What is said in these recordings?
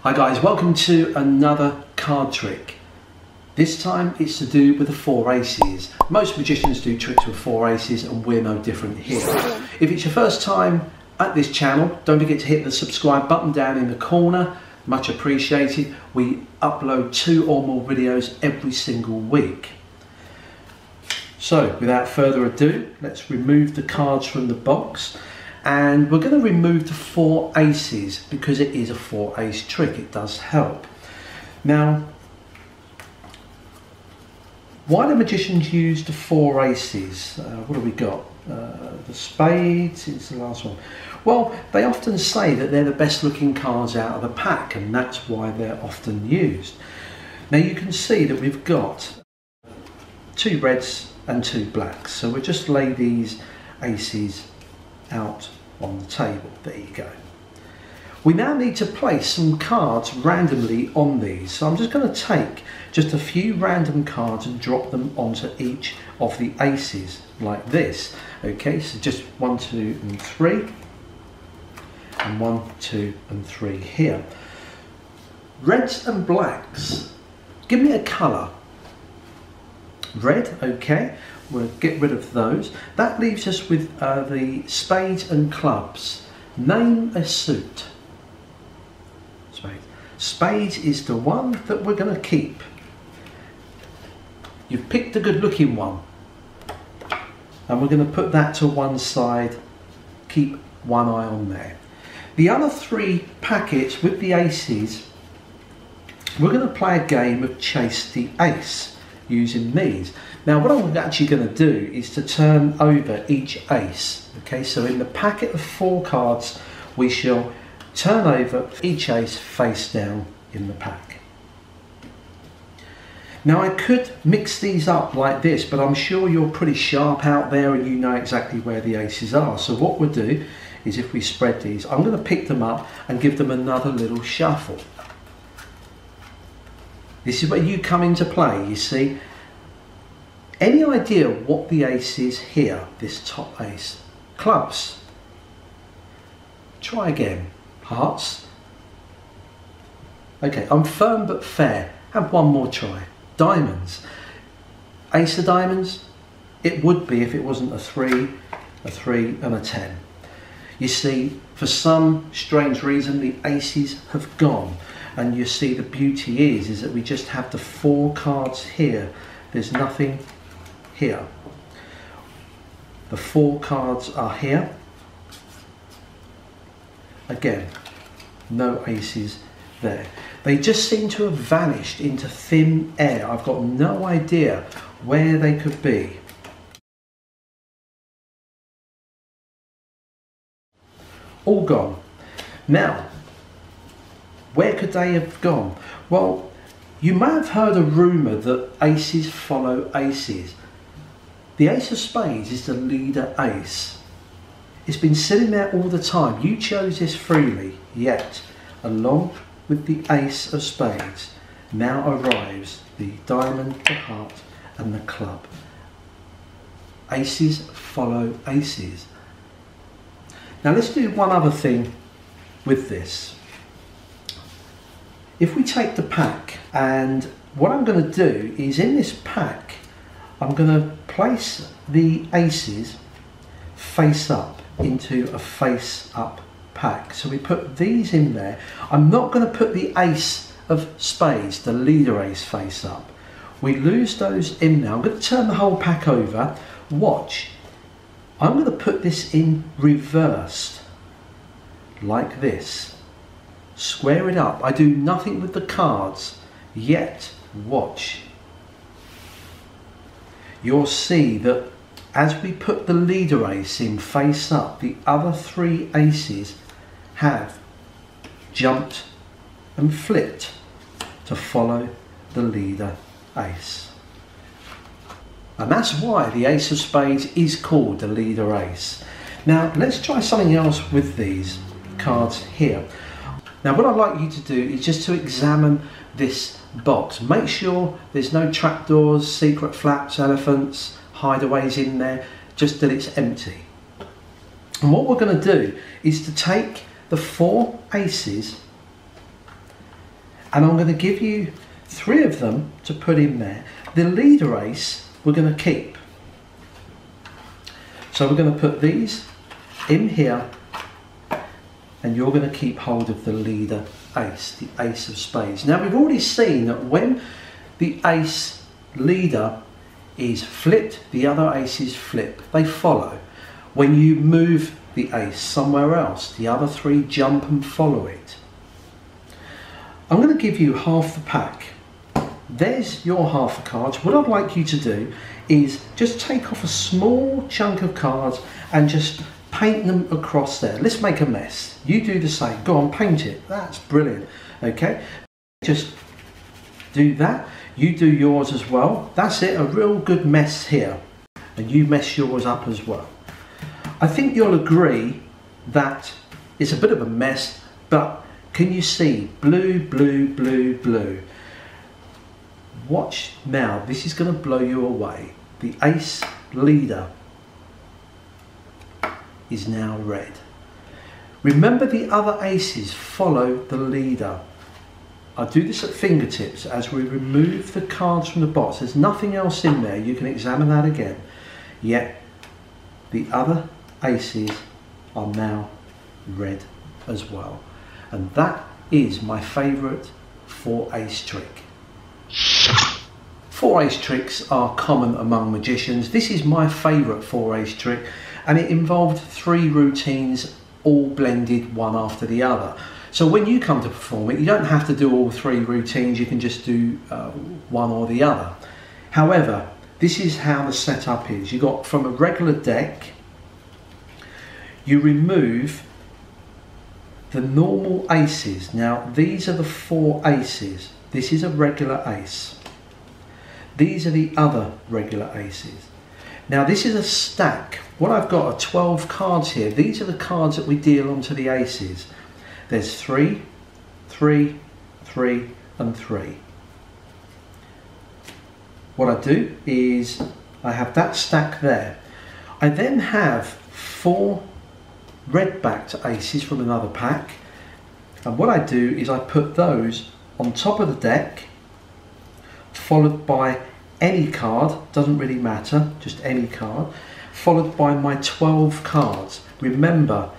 Hi guys, welcome to another card trick. This time it's to do with the 4 aces. Most magicians do tricks with 4 aces and we're no different here. If it's your first time at this channel, don't forget to hit the subscribe button down in the corner. Much appreciated. We upload 2 or more videos every single week. So without further ado, let's remove the cards from the box. And we're going to remove the 4 aces because it is a 4 ace trick. It does help. Now, why do magicians use the 4 aces? What have we got? The spades is the last one. Well, they often say that they're the best looking cards out of the pack, and that's why they're often used. Now you can see that we've got 2 reds and 2 blacks. So we'll just lay these aces out on the table. There you go. We now need to place some cards randomly on these. So I'm just going to take just a few random cards and drop them onto each of the aces like this. Okay, so just 1, 2 and 3 and 1, 2 and 3 here. Reds and blacks, give me a colour. Red, okay. We'll get rid of those. That leaves us with the spades and clubs. Name a suit. Spades. Spades is the one that we're going to keep. You've picked a good looking one. And we're going to put that to one side. Keep one eye on there. The other 3 packets with the aces, we're going to play a game of chase the ace using these. Now what I'm actually going to do is to turn over each ace. Okay, so in the packet of 4 cards we shall turn over each ace face down in the pack. Now I could mix these up like this, but I'm sure you're pretty sharp out there and you know exactly where the aces are. So what we'll do is, if we spread these, I'm going to pick them up and give them another little shuffle. This is where you come into play, you see. Any idea what the ace is here, this top ace? Clubs. Try again. Hearts. Okay, I'm firm but fair. Have one more try. Diamonds. Ace of diamonds? It would be if it wasn't a 3 and a 10. You see, for some strange reason the aces have gone. And you see the beauty is that we just have the 4 cards here. There's nothing here. The 4 cards are here. Again, no aces there. They just seem to have vanished into thin air. I've got no idea where they could be. All gone. Now, where could they have gone? Well, you may have heard a rumour that aces follow aces. The ace of spades is the leader ace. It's been sitting there all the time. You chose this freely, yet along with the ace of spades now arrives the diamond, the heart and the club. Aces follow aces. Now let's do one other thing with this. If we take the pack, and what I'm going to do is, in this pack I'm going to place the aces face up into a face up pack. So we put these in there. I'm not going to put the ace of spades, the leader ace, face up. We lose those in now. I'm going to turn the whole pack over. Watch. I'm going to put this in reversed like this. Square it up. I do nothing with the cards yet. Watch. You'll see that as we put the leader ace in face up, the other 3 aces have jumped and flipped to follow the leader ace. And that's why the ace of spades is called the leader ace. Now let's try something else with these cards here. Now what I'd like you to do is just to examine this box. Make sure there's no trapdoors, secret flaps, elephants, hideaways in there, just that it's empty. And what we're going to do is to take the 4 aces And I'm going to give you 3 of them to put in there. The leader ace we're going to keep. So we're going to put these in here, and you're going to keep hold of the leader ace, the ace of spades. Now we've already seen that when the ace leader is flipped, the other aces flip. They follow. When you move the ace somewhere else, the other 3 jump and follow it. I'm going to give you half the pack. There's your half the cards. What I'd like you to do is just take off a small chunk of cards and just paint them across there. Let's make a mess. You do the same. Go on, paint it. That's brilliant. Okay, just do that. You do yours as well. That's it, a real good mess here. And you mess yours up as well. I think you'll agree that it's a bit of a mess, but can you see blue, blue, blue, blue? Watch now, this is going to blow you away. The ace leader is now red. Remember, the other aces follow the leader. I do this at fingertips as we remove the cards from the box. There's nothing else in there. You can examine that again. Yet the other aces are now red as well. And that is my favourite 4 ace trick. 4 ace tricks are common among magicians. This is my favourite 4 ace trick, and it involved 3 routines all blended one after the other. So when you come to perform it, you don't have to do all 3 routines, you can just do one or the other. However, this is how the setup is. You got, from a regular deck, you remove the normal aces. Now these are the 4 aces. This is a regular ace. These are the other regular aces. Now this is a stack. What I've got are 12 cards here. These are the cards that we deal onto the aces. There's 3, 3, 3 and 3. What I do is I have that stack there. I then have 4 red-backed aces from another pack, and what I do is I put those on top of the deck, followed by any card, doesn't really matter, just any card, followed by my 12 cards. Remember,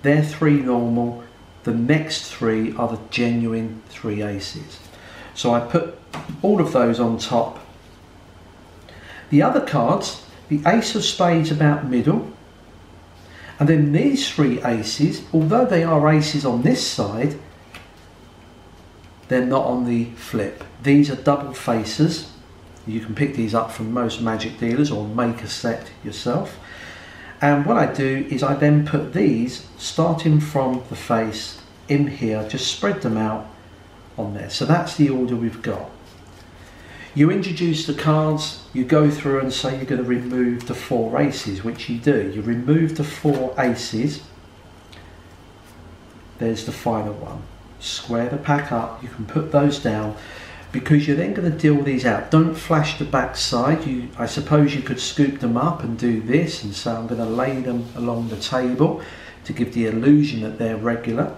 they're 3 normal, the next 3 are the genuine 3 aces. So I put all of those on top. The other cards, the ace of spades about middle, and then these 3 aces, although they are aces on this side, they're not on the flip. These are double faces. You can pick these up from most magic dealers or make a set yourself. And what I do is I then put these, starting from the face, in here, just spread them out on there. So that's the order we've got. You introduce the cards, you go through and say you're going to remove the 4 aces, which you do. You remove the 4 aces. There's the final one. Square the pack up, you can put those down, because you're then going to deal these out. Don't flash the back side. I suppose you could scoop them up and do this, and so I'm going to lay them along the table to give the illusion that they're regular.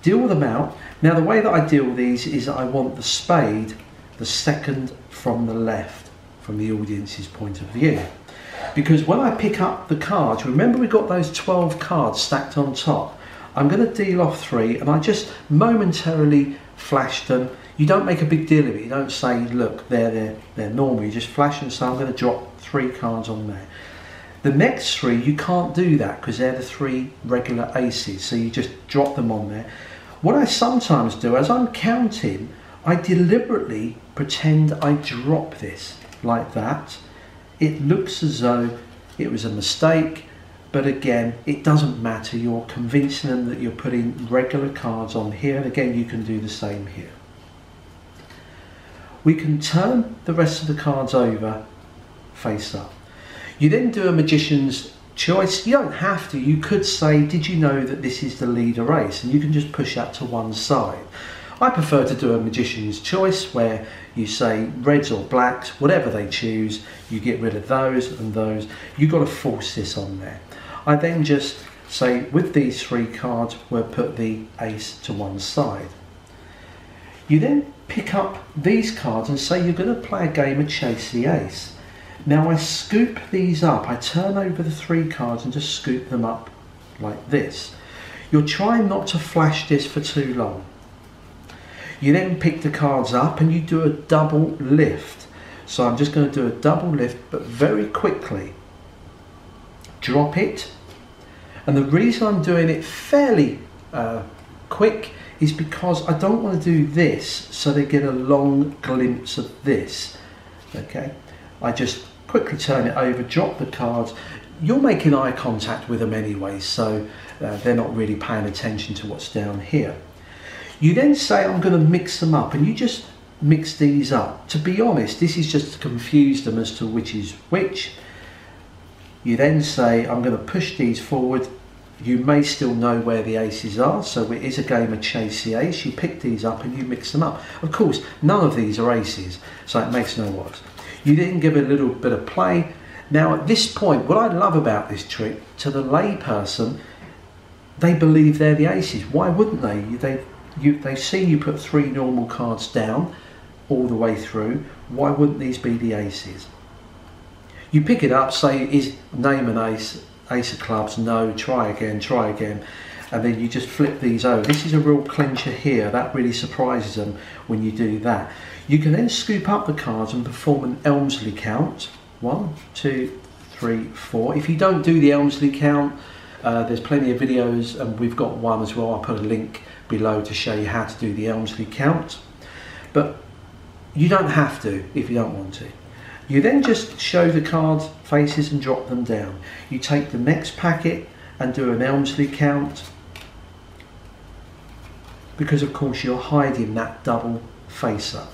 Deal them out. Now the way that I deal these is I want the spade the second from the left, from the audience's point of view. Because when I pick up the cards, remember we've got those 12 cards stacked on top. I'm going to deal off 3 and I just momentarily flash them. You don't make a big deal of it. You don't say, look, they're normal. You just flash them, so I'm going to drop 3 cards on there. The next 3, you can't do that because they're the 3 regular aces, so you just drop them on there. What I sometimes do, as I'm counting, I deliberately pretend I drop this like that. It looks as though it was a mistake, but again, it doesn't matter. You're convincing them that you're putting regular cards on here, and again, you can do the same here. We can turn the rest of the cards over face up. You then do a magician's choice. You don't have to. You could say, did you know that this is the leader ace? And you can just push that to one side. I prefer to do a magician's choice where you say reds or blacks, whatever they choose, you get rid of those and those. You've got to force this on there. I then just say with these 3 cards, we'll put the ace to one side. You then pick up these cards and say you're going to play a game of Chase the Ace. Now I scoop these up, I turn over the 3 cards and just scoop them up like this. You're trying not to flash this for too long. You then pick the cards up and you do a double lift. So I'm just going to do a double lift, but very quickly. Drop it. And the reason I'm doing it fairly quick is because I don't want to do this so they get a long glimpse of this. Okay, I just quickly turn it over, drop the cards. You're making eye contact with them anyway, so they're not really paying attention to what's down here. You then say I'm going to mix them up, and you just mix these up. To be honest, this is just to confuse them as to which is which. You then say I'm going to push these forward. You may still know where the aces are, so it is a game of Chase the Ace. You pick these up and you mix them up. Of course, none of these are aces, so it makes no odds. You then give it a little bit of play. Now at this point, what I love about this trick, to the lay person, they believe they're the aces. Why wouldn't they? They've seen you put 3 normal cards down all the way through. Why wouldn't these be the aces? You pick it up, say, name an ace. Ace of clubs, no, try again, and then you just flip these over. This is a real clincher here. That really surprises them when you do that. You can then scoop up the cards and perform an Elmsley count. 1, 2, 3, 4. If you don't do the Elmsley count, there's plenty of videos, and we've got one as well. I'll put a link below to show you how to do the Elmsley count. But you don't have to if you don't want to. You then just show the card faces and drop them down. You take the next packet and do an Elmsley count, because of course you're hiding that double facer.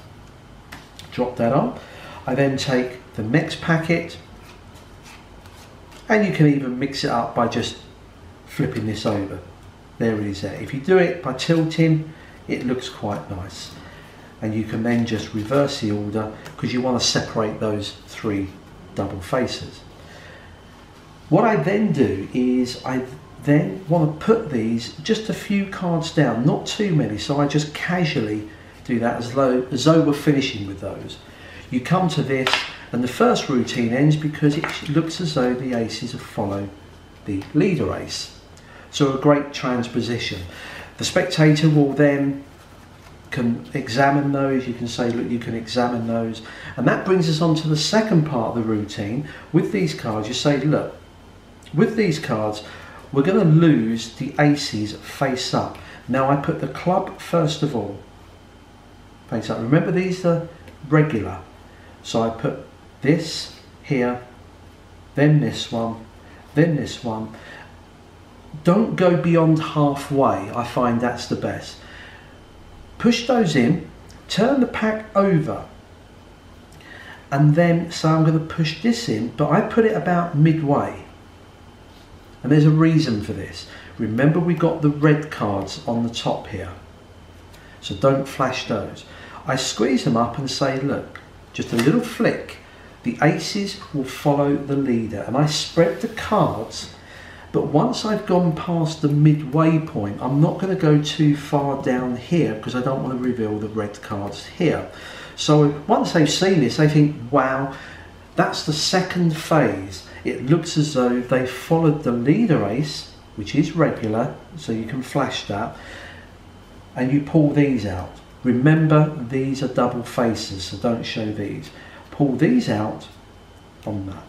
Drop that on. I then take the next packet, and you can even mix it up by just flipping this over. There it is there. If you do it by tilting, it looks quite nice. And you can then just reverse the order, because you want to separate those 3 double faces. What I then do is I then want to put these just a few cards down, not too many, so I just casually do that as though we're finishing with those. You come to this, and the first routine ends because it looks as though the aces have followed the leader ace. So a great transposition. The spectator will then can examine those. You can say, look, you can examine those, and that brings us on to the second part of the routine. With these cards, you say, look, with these cards we're going to lose the aces face up. Now I put the club first of all face up. Remember, these are regular, so I put this here, then this one, then this one. Don't go beyond halfway. I find that's the best. Push those in, turn the pack over, and then say I'm going to push this in, but I put it about midway. And there's a reason for this. Remember, we got the red cards on the top here, so don't flash those. I squeeze them up and say, look, just a little flick, the aces will follow the leader, and I spread the cards. But once I've gone past the midway point, I'm not going to go too far down here, because I don't want to reveal the red cards here. So once they've seen this, they think, wow, that's the second phase. It looks as though they followed the leader ace, which is regular, so you can flash that, and you pull these out. Remember, these are double faces, so don't show these. Pull these out on that.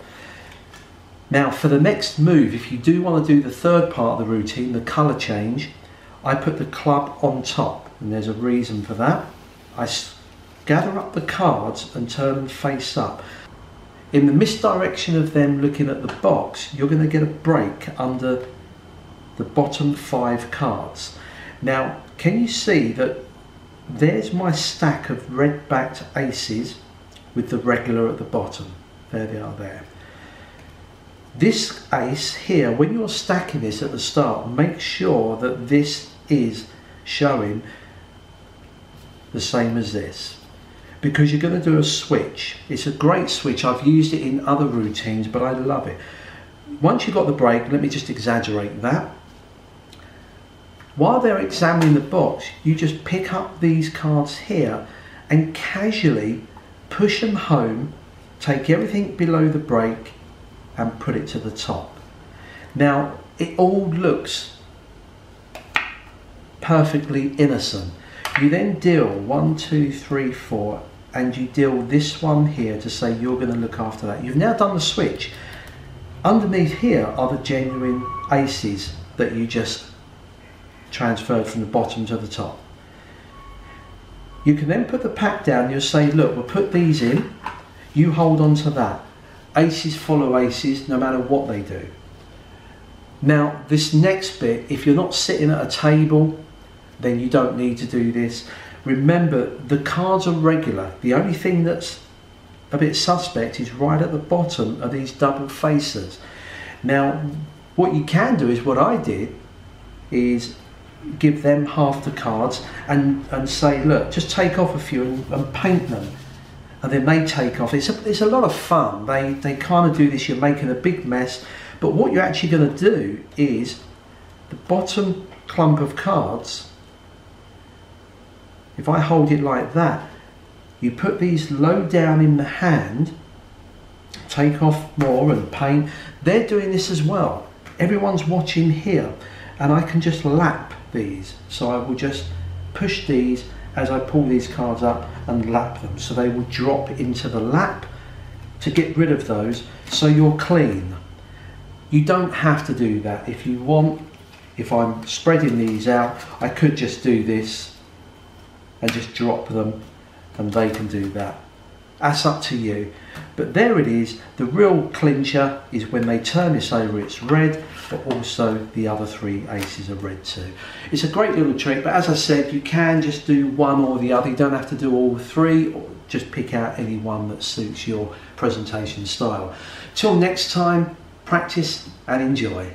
Now for the next move, if you do want to do the third part of the routine, the colour change, I put the club on top, and there's a reason for that. I gather up the cards and turn them face up. In the misdirection of them looking at the box, you're going to get a break under the bottom 5 cards. Now, can you see that there's my stack of red backed aces with the regular at the bottom? There they are there. This ace here, when you're stacking this at the start, make sure that this is showing the same as this, because you're going to do a switch. It's a great switch. I've used it in other routines, but I love it. Once you've got the break, let me just exaggerate that. While they're examining the box, you just pick up these cards here and casually push them home, take everything below the break and put it to the top. Now, it all looks perfectly innocent. You then deal 1, 2, 3, 4, and you deal this one here to say you're going to look after that. You've now done the switch. Underneath here are the genuine aces that you just transferred from the bottom to the top. You can then put the pack down. You'll say, look, we'll put these in, you hold on to that. Aces follow aces no matter what they do. Now this next bit, if you're not sitting at a table, then you don't need to do this. Remember, the cards are regular. The only thing that's a bit suspect is right at the bottom of these double facers. Now what you can do is what I did is give them half the cards and say, look, just take off a few and paint them, and then they take off. It's a lot of fun. They kind of do this. You're making a big mess, but what you're actually going to do is the bottom clump of cards, if I hold it like that, you put these low down in the hand, take off more and paint. They're doing this as well. Everyone's watching here, and I can just lap these. So I will just push these as I pull these cards up and lap them. So they will drop into the lap to get rid of those, so you're clean. You don't have to do that. If you want, if I'm spreading these out, I could just do this and just drop them and they can do that. That's up to you. But there it is. The real clincher is when they turn this over, it's red, but also the other 3 aces are red too. It's a great little trick, but as I said, you can just do one or the other. You don't have to do all 3, or just pick out any one that suits your presentation style. Till next time, practice and enjoy.